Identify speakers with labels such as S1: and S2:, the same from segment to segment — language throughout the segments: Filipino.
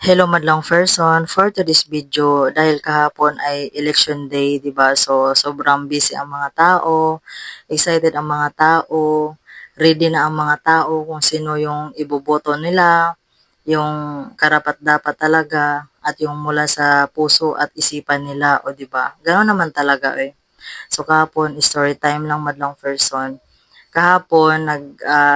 S1: Hello madlang person, for today's video, dahil kahapon ay election day, 'di ba? So sobrang busy ang mga tao, excited ang mga tao, ready na ang mga tao kung sino yung iboboto nila, yung karapat-dapat talaga at yung mula sa puso at isipan nila, o 'di ba? Ganoon naman talaga eh. So kahapon, story time lang madlang person. Kahapon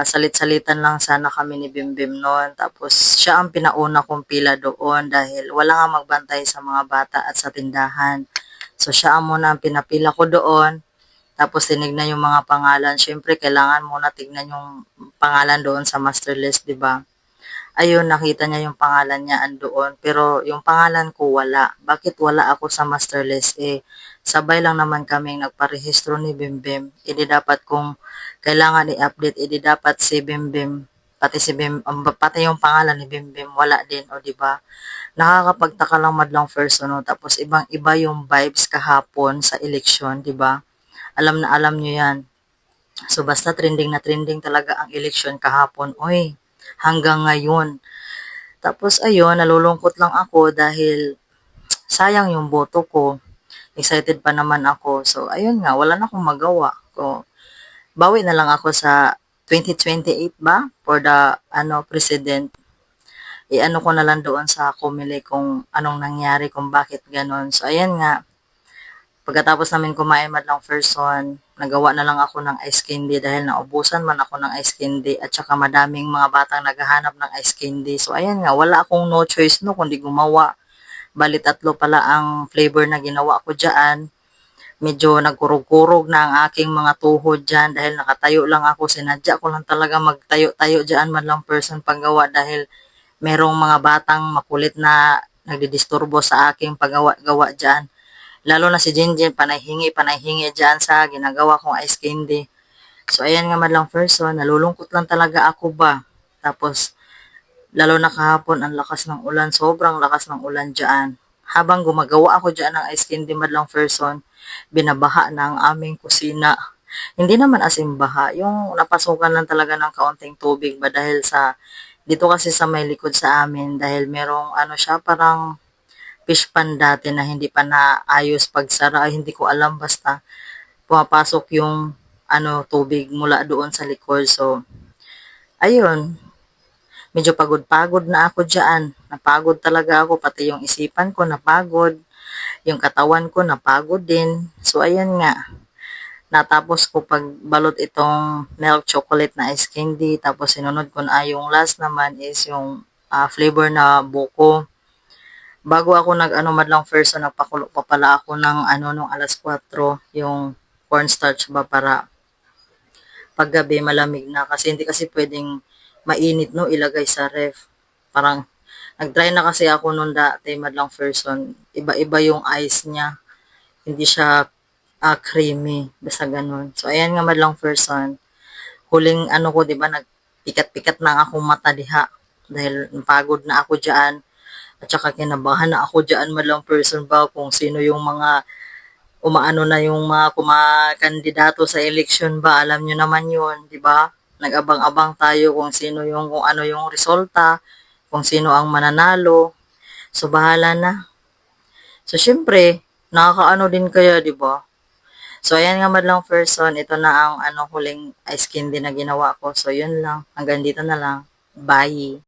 S1: salit-salitan lang sana kami ni Bimbim noon, tapos siya ang pinauna kong pila doon dahil wala nga magbantay sa mga bata at sa tindahan. So siya ang muna ang pinapila ko doon, tapos tinignan yung mga pangalan. Siyempre kailangan muna tignan yung pangalan doon sa master list, 'di ba? Ayun, nakita niya yung pangalan niya andoon, pero yung pangalan ko wala. Bakit wala ako sa master list? Eh, sabay lang naman kaming nagparehistro ni Bimbim. Hindi dapat kung kailangan i-update, hindi dapat si Bimbim, pati si pati yung pangalan ni Bimbim, wala din, o di ba? Nakakapagtaka lang madlang first, no? Tapos ibang-iba yung vibes kahapon sa election, di ba? Alam na alam nyo yan. So basta trending na trending talaga ang election kahapon. Oy, hanggang ngayon. Tapos ayun, nalulungkot lang ako dahil sayang yung boto ko. Excited pa naman ako. So ayun nga, wala na akong magawa. So, bawi na lang ako sa 2028 ba for the president. I-ano ko na lang doon sa Comelec kung anong nangyari, kung bakit ganon. So ayan nga, pagkatapos namin kumain madlang first one, nagawa na lang ako ng ice candy dahil naubusan man ako ng ice candy at saka madaming mga batang naghahanap ng ice candy. So ayan nga, wala akong no choice no kundi gumawa. Bali tatlo pala ang flavor na ginawa ko diyan. Medyo nagkurog-kurog na ang aking mga tuhod diyan dahil nakatayo lang ako. Sinadya ko lang talaga magtayo-tayo diyan madlang person paggawa dahil merong mga batang makulit na nagdidisturbo sa aking paggawa-gawa diyan. Lalo na si Jinjin, panay-hingi dyan sa ginagawa kong ice candy. So, ayan nga madlang person, nalulungkot lang talaga ako ba. Tapos, lalo na kahapon, ang lakas ng ulan, sobrang lakas ng ulan dyan. Habang gumagawa ako dyan ng ice candy madlang person, binabaha na ang aming kusina. Hindi naman as in baha, yung napasukan lang talaga ng kaunting tubig ba dahil sa, dito kasi sa may likod sa amin, dahil merong ano siya, parang fish pan dati na hindi pa naayos pagsara, ay hindi ko alam, basta pumapasok yung tubig mula doon sa likod. So ayun, medyo pagod-pagod na ako diyan. Napagod talaga ako, pati yung isipan ko napagod, yung katawan ko napagod din. So ayan nga, natapos ko pagbalot itong milk chocolate na ice candy, tapos sinunod ko na yung last naman is yung flavor na buko. Bago ako nag-ano madlang first, nagpakulo pa pala ako ng nung alas 4, yung cornstarch ba para paggabi malamig na, kasi hindi kasi pwedeng mainit no ilagay sa ref. Parang nag-try na kasi ako nung dati madlang person, iba-iba yung ice niya. Hindi siya creamy, basta ganun. So ayan nga madlang person, huling ko 'di ba, nagpikat-pikat na akong mata diha dahil pagod na ako diyan. At saka kinabahan na ako diyan madlang person ba kung sino yung mga umaano na yung mga kumakandidato sa election ba. Alam nyo naman yun, di ba? Nag-abang-abang tayo kung sino yung, kung ano yung resulta, kung sino ang mananalo. So bahala na. So syempre, nakakaano din kaya, di ba? So ayan nga madlang person, ito na ang huling ice candy na ginawa ko. So yun lang, hanggang dito na lang. Bye!